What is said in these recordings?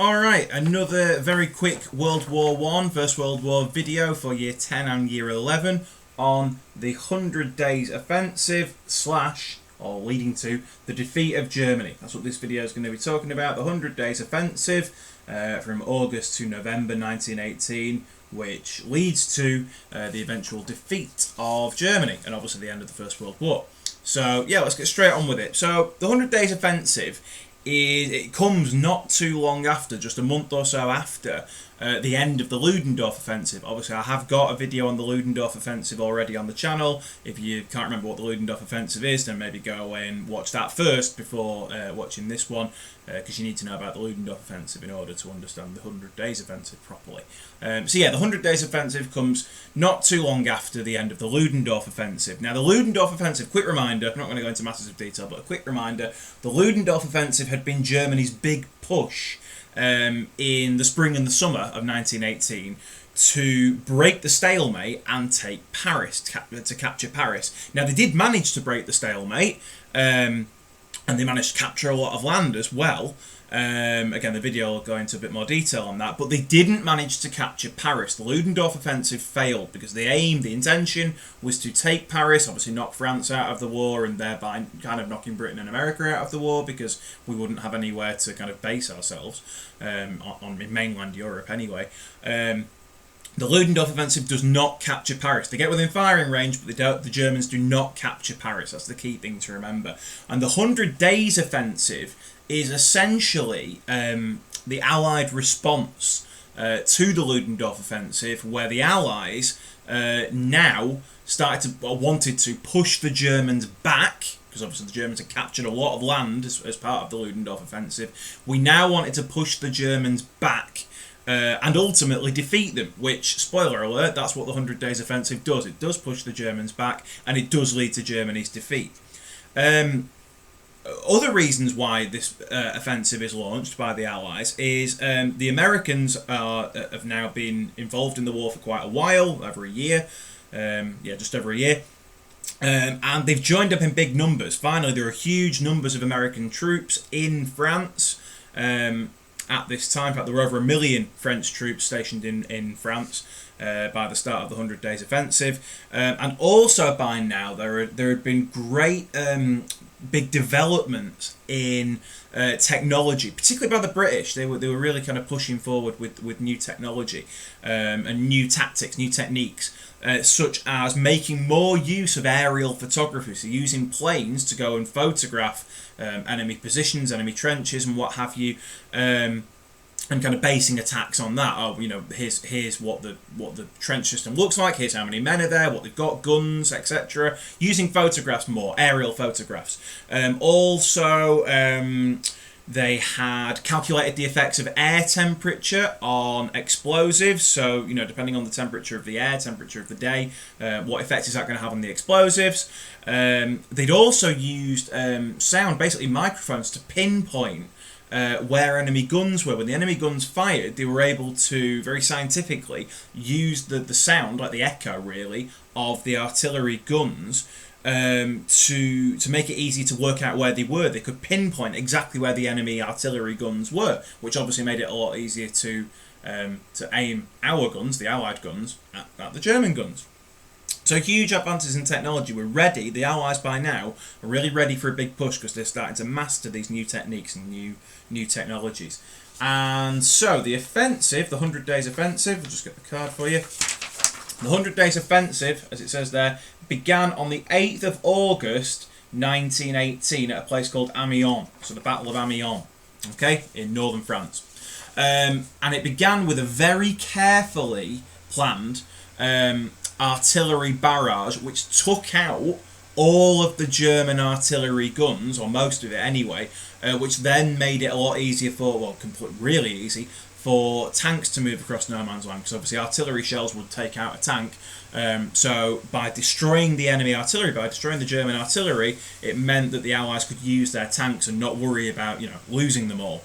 Alright, another very quick World War One, First World War video for Year 10 and Year 11 on the 100 Days Offensive or leading to the defeat of Germany. That's what this video is going to be talking about, the 100 Days Offensive from August to November 1918, which leads to the eventual defeat of Germany and obviously the end of the First World War. So yeah, let's get straight on with it. So the 100 Days Offensive it comes not too long after, just a month or so after the end of the Ludendorff Offensive. Obviously, I have got a video on the Ludendorff Offensive already on the channel. If you can't remember what the Ludendorff Offensive is, then maybe go away and watch that first before watching this one, because you need to know about the Ludendorff Offensive in order to understand the 100 Days Offensive properly. So yeah, the 100 Days Offensive comes not too long after the end of the Ludendorff Offensive. Now, the Ludendorff Offensive, quick reminder, I'm not going to go into masses of detail, but a quick reminder, the Ludendorff Offensive had been Germany's big push in the spring and the summer of 1918 to break the stalemate and take Paris, to capture Paris. Now, they did manage to break the stalemate, and they managed to capture a lot of land as well. Again, the video will go into a bit more detail on that, but they didn't manage to capture Paris. The Ludendorff Offensive failed because the intention was to take Paris, obviously knock France out of the war, and thereby kind of knocking Britain and America out of the war, because we wouldn't have anywhere to kind of base ourselves on mainland Europe anyway. The Ludendorff Offensive does not capture Paris. They get within firing range, but the Germans do not capture Paris. That's the key thing to remember. And the 100 Days Offensive is essentially the Allied response to the Ludendorff Offensive, where the Allies now wanted to push the Germans back, because obviously the Germans had captured a lot of land as part of the Ludendorff Offensive. We now wanted to push the Germans back and ultimately defeat them, which, spoiler alert, that's what the 100 Days Offensive does. It does push the Germans back, and it does lead to Germany's defeat. Other reasons why this offensive is launched by the Allies is the Americans have now been involved in the war for quite a while, over a year, just over a year, and they've joined up in big numbers. Finally, there are huge numbers of American troops in France at this time. In fact, there were over 1 million French troops stationed in France by the start of the 100 Days Offensive, and also by now there had been great big developments in technology, particularly by the British. They were really kind of pushing forward with new technology and new tactics, new techniques, such as making more use of aerial photography, so using planes to go and photograph enemy positions, enemy trenches, and what have you. And kind of basing attacks on that. Oh, here's what the trench system looks like. Here's how many men are there, what they've got, guns, etc. Using photographs more, aerial photographs. Also, they had calculated the effects of air temperature on explosives. So, depending on the temperature of the air, temperature of the day, what effect is that going to have on the explosives? They'd also used sound, basically microphones, to pinpoint where enemy guns were. When the enemy guns fired, they were able to very scientifically use the sound, like the echo really, of the artillery guns to make it easy to work out where they were. They could pinpoint exactly where the enemy artillery guns were, which obviously made it a lot easier to aim our guns, the Allied guns, at the German guns. So huge advances in technology. We're ready. The Allies by now are really ready for a big push, because they're starting to master these new techniques and new technologies. And so the offensive, the 100 Days Offensive, I'll just get the card for you. The 100 Days Offensive, as it says there, began on the 8th of August 1918 at a place called Amiens. So the Battle of Amiens, okay, in northern France. And it began with a very carefully planned artillery barrage, which took out all of the German artillery guns, or most of it anyway, which then made it a lot easier really easy for tanks to move across no man's land, because obviously artillery shells would take out a tank. So by destroying the enemy artillery, by destroying the German artillery, it meant that the Allies could use their tanks and not worry about losing them all.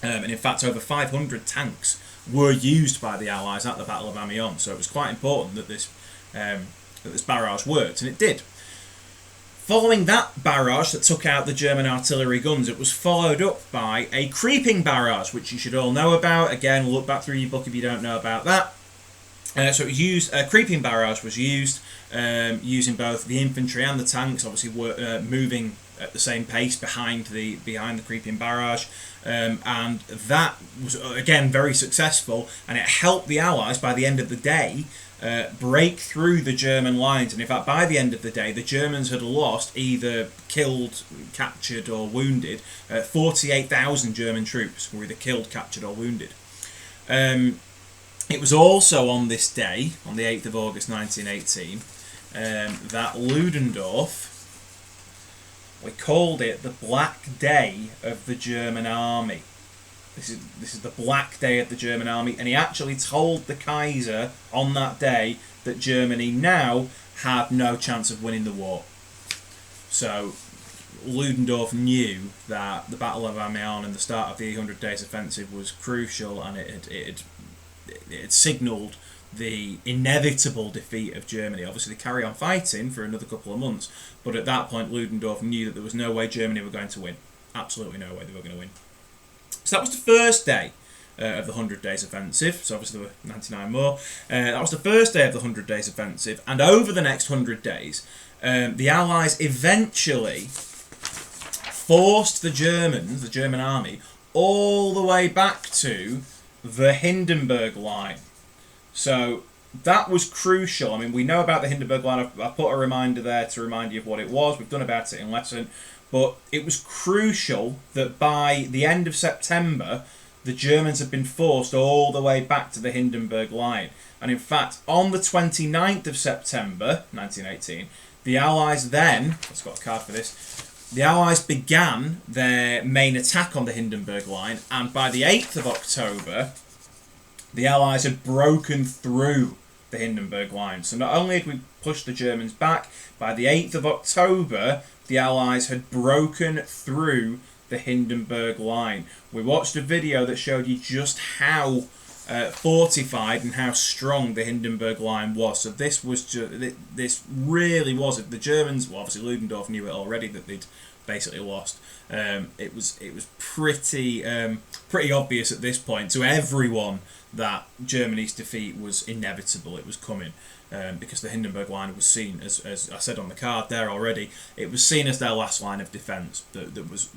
And in fact, over 500 tanks were used by the Allies at the Battle of Amiens, so it was quite important that this barrage worked, and it did. Following that barrage that took out the German artillery guns, it was followed up by a creeping barrage, which you should all know about. Again, look back through your book if you don't know about that. So it was used. A creeping barrage was used, using both the infantry and the tanks. Obviously, were moving at the same pace behind the creeping barrage, and that was again very successful, and it helped the Allies by the end of the day break through the German lines. And in fact, by the end of the day, the Germans had lost, either killed, captured, or wounded, 48,000 German troops were either killed, captured, or wounded. It was also on this day, on the 8th of August 1918, that Ludendorff, we called it the Black Day of the German Army. This is the Black Day of the German Army, and he actually told the Kaiser on that day that Germany now had no chance of winning the war. So Ludendorff knew that the Battle of Amiens and the start of the 800 Days Offensive was crucial, and it signalled the inevitable defeat of Germany. Obviously, they carry on fighting for another couple of months, but at that point, Ludendorff knew that there was no way Germany were going to win. Absolutely no way they were going to win. So that was the first day of the 100 Days Offensive. So obviously there were 99 more. That was the first day of the 100 Days Offensive, and over the next 100 days, the Allies eventually forced the German army, all the way back to the Hindenburg Line. So that was crucial. I mean, we know about the Hindenburg Line. I've put a reminder there to remind you of what it was. We've done about it in lesson. But it was crucial that by the end of September, the Germans had been forced all the way back to the Hindenburg Line. And in fact, on the 29th of September, 1918, the Allies then, I've got a card for this, the Allies began their main attack on the Hindenburg Line, and by the 8th of October, the Allies had broken through the Hindenburg Line. So not only had we pushed the Germans back, by the 8th of October, the Allies had broken through the Hindenburg Line. We watched a video that showed you just how fortified and how strong the Hindenburg Line was. So this really was the Germans. Well, obviously Ludendorff knew it already that they'd basically lost. It was pretty obvious at this point to everyone that Germany's defeat was inevitable. It was coming. Because the Hindenburg Line was seen, as I said on the card there already, it was seen as their last line of defence that was,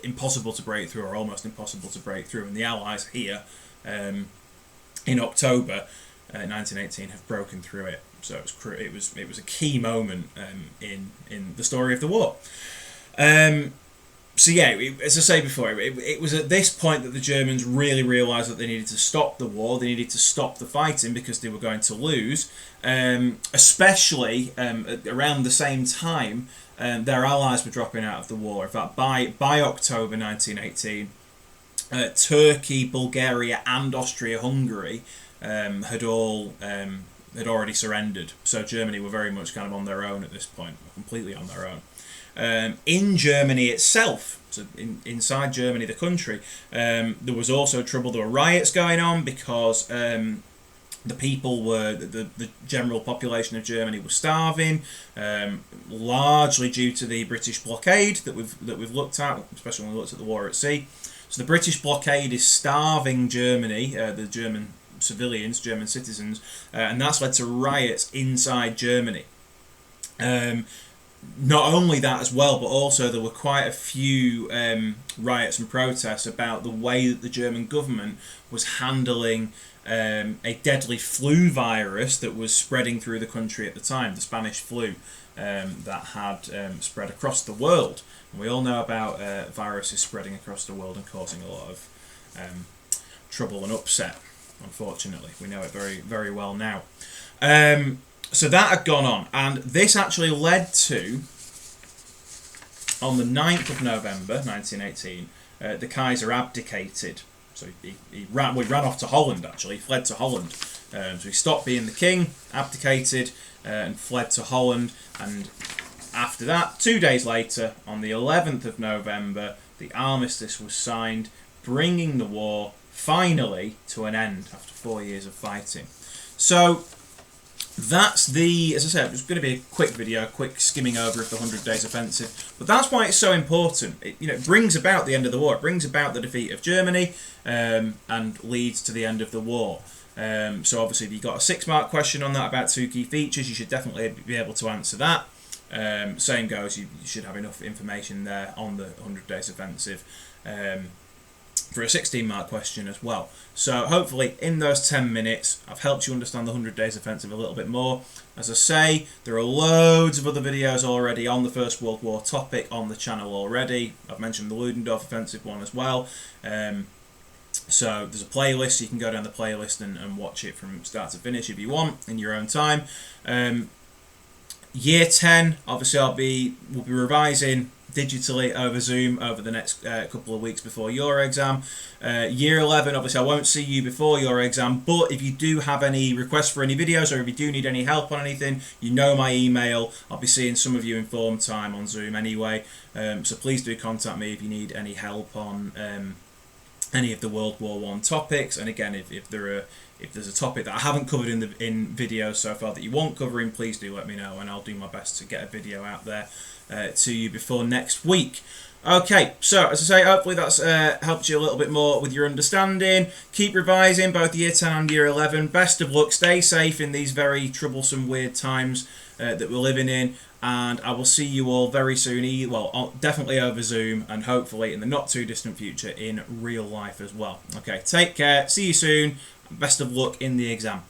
impossible to break through, or almost impossible to break through. And the Allies here, in October 1918, have broken through it. So it was a key moment in the story of the war. So yeah, as I say before, it was at this point that the Germans really realised that they needed to stop the war, they needed to stop the fighting because they were going to lose, especially around the same time their allies were dropping out of the war. In fact, by October 1918, Turkey, Bulgaria and Austria-Hungary had already surrendered. So Germany were very much kind of on their own at this point, completely on their own. In Germany itself, so inside Germany, the country, there was also trouble. There were riots going on because the people the general population of Germany was starving, largely due to the British blockade that we've looked at, especially when we looked at the war at sea. So the British blockade is starving Germany, the German civilians, German citizens, and that's led to riots inside Germany. Not only that as well, but also there were quite a few riots and protests about the way that the German government was handling a deadly flu virus that was spreading through the country at the time, the Spanish flu, that had spread across the world. And we all know about viruses spreading across the world and causing a lot of trouble and upset, unfortunately. We know it very, very well now. So that had gone on, and this actually led to, on the 9th of November 1918, the Kaiser abdicated. So he ran off to Holland, actually. He fled to Holland. So he stopped being the king, abdicated, and fled to Holland. And after that, 2 days later, on the 11th of November, the armistice was signed, bringing the war finally to an end after 4 years of fighting. So that's the, as I said, it's going to be a quick video, quick skimming over of the 100 Days Offensive. But that's why it's so important. It brings about the end of the war. It brings about the defeat of Germany and leads to the end of the war. So obviously, if you've got a 6-mark question on that about 2 key features, you should definitely be able to answer that. Same goes, you should have enough information there on the 100 Days Offensive for a 16-mark question as well. So hopefully in those 10 minutes I've helped you understand the 100 Days Offensive a little bit more. As I say, there are loads of other videos already on the First World War topic on the channel already. I've mentioned the Ludendorff Offensive one as well. So there's a playlist, you can go down the playlist and watch it from start to finish if you want in your own time. Year 10, obviously we'll be revising digitally over Zoom over the next couple of weeks before your exam. Year 11, obviously I won't see you before your exam, but if you do have any requests for any videos or if you do need any help on anything, you know my email. I'll be seeing some of you in form time on Zoom anyway, so please do contact me if you need any help on any of the World War I topics. And again, if there's a topic that I haven't covered in videos so far that you want covering, please do let me know and I'll do my best to get a video out there to you before next week. Okay, so as I say, hopefully that's helped you a little bit more with your understanding. Keep revising both Year 10 and Year 11. Best of luck, stay safe in these very troublesome, weird times that we're living in, and I will see you all very soon, well, definitely over Zoom, and hopefully in the not too distant future in real life as well. Okay, take care, see you soon, and best of luck in the exam.